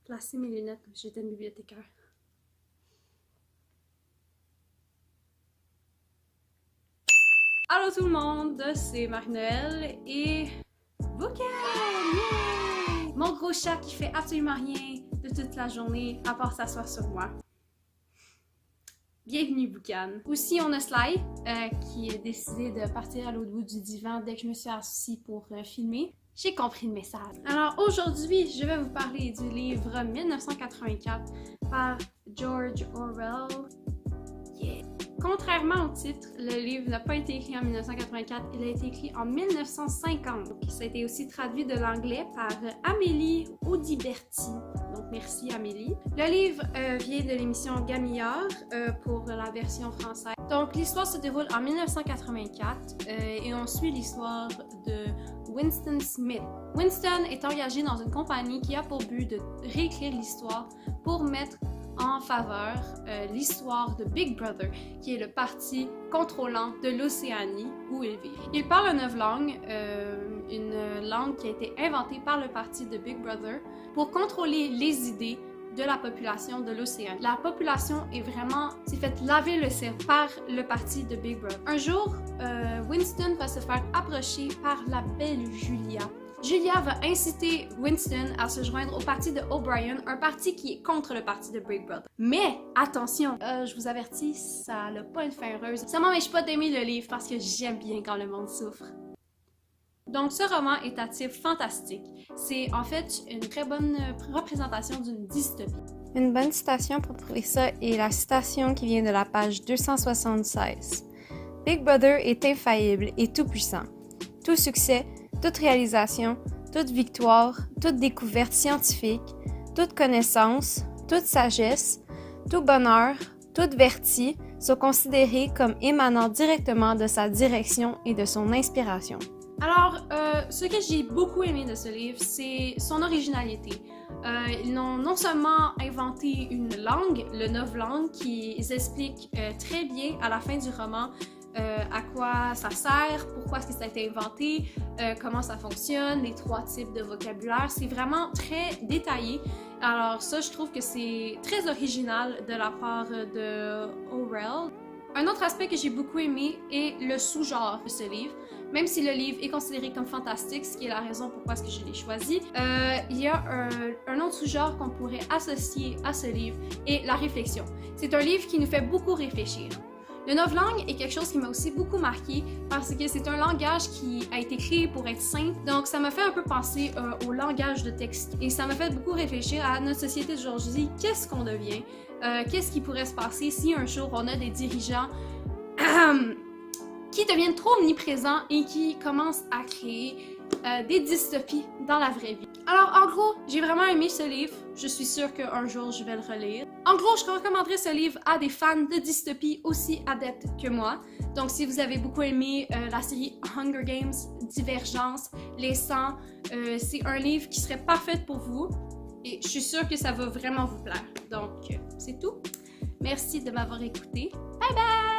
placer mes lunettes comme si j'étais une bibliothécaire. Allô tout le monde, c'est Marie-Noël et Boucan! Yeah! Mon gros chat qui fait absolument rien de toute la journée à part s'asseoir sur moi. Bienvenue Boucan! Aussi on a Sly qui a décidé de partir à l'autre bout du divan dès que je me suis assise pour filmer. J'ai compris le message. Alors aujourd'hui, je vais vous parler du livre 1984 par George Orwell. Yeah. Contrairement au titre, le livre n'a pas été écrit en 1984, il a été écrit en 1950. Donc, ça a été aussi traduit de l'anglais par Amélie Audiberti. Donc merci Amélie. Le livre vient de l'émission Gamillard pour la version française. Donc l'histoire se déroule en 1984 et on suit l'histoire de Winston Smith. Winston est engagé dans une compagnie qui a pour but de réécrire l'histoire pour mettre en faveur l'histoire de Big Brother, qui est le parti contrôlant de l'Océanie où il vit. Il parle 9 langues, une langue qui a été inventée par le parti de Big Brother pour contrôler les idées de la population de l'océan. La population s'est fait laver le cerveau par le parti de Big Brother. Un jour, Winston va se faire approcher par la belle Julia. Julia va inciter Winston à se joindre au parti de O'Brien, un parti qui est contre le parti de Big Brother. Mais attention, je vous avertis, ça n'a pas une fin heureuse. Ça m'empêche pas d'aimer le livre parce que j'aime bien quand le monde souffre. Donc ce roman est à type fantastique. C'est en fait une très bonne représentation d'une dystopie. Une bonne citation pour prouver ça est la citation qui vient de la page 276. Big Brother est infaillible et tout-puissant. Tout succès, toute réalisation, toute victoire, toute découverte scientifique, toute connaissance, toute sagesse, tout bonheur, toute vertu sont considérés comme émanant directement de sa direction et de son inspiration. Alors, ce que j'ai beaucoup aimé de ce livre, c'est son originalité. Ils ont non seulement inventé une langue, le 9 langues, qui explique très bien à la fin du roman à quoi ça sert, pourquoi est-ce que ça a été inventé, comment ça fonctionne, les 3 types de vocabulaire. C'est vraiment très détaillé. Alors ça, je trouve que c'est très original de la part de Orwell. Un autre aspect que j'ai beaucoup aimé est le sous-genre de ce livre. Même si le livre est considéré comme fantastique, ce qui est la raison pourquoi est-ce que je l'ai choisi, il y a un autre sous-genre qu'on pourrait associer à ce livre, et la réflexion. C'est un livre qui nous fait beaucoup réfléchir. Le novlangue est quelque chose qui m'a aussi beaucoup marqué parce que c'est un langage qui a été créé pour être simple. Donc ça m'a fait un peu penser au langage de texte et ça m'a fait beaucoup réfléchir à notre société d'aujourd'hui. Qu'est-ce qu'on devient? Qu'est-ce qui pourrait se passer si un jour on a des dirigeants qui deviennent trop omniprésents et qui commencent à créer des dystopies dans la vraie vie. Alors en gros, j'ai vraiment aimé ce livre. Je suis sûre qu'un jour je vais le relire. En gros, je recommanderais ce livre à des fans de dystopie aussi adeptes que moi. Donc si vous avez beaucoup aimé la série Hunger Games, Divergence, Les 100, c'est un livre qui serait parfait pour vous. Et je suis sûre que ça va vraiment vous plaire. Donc c'est tout. Merci de m'avoir écouté. Bye bye!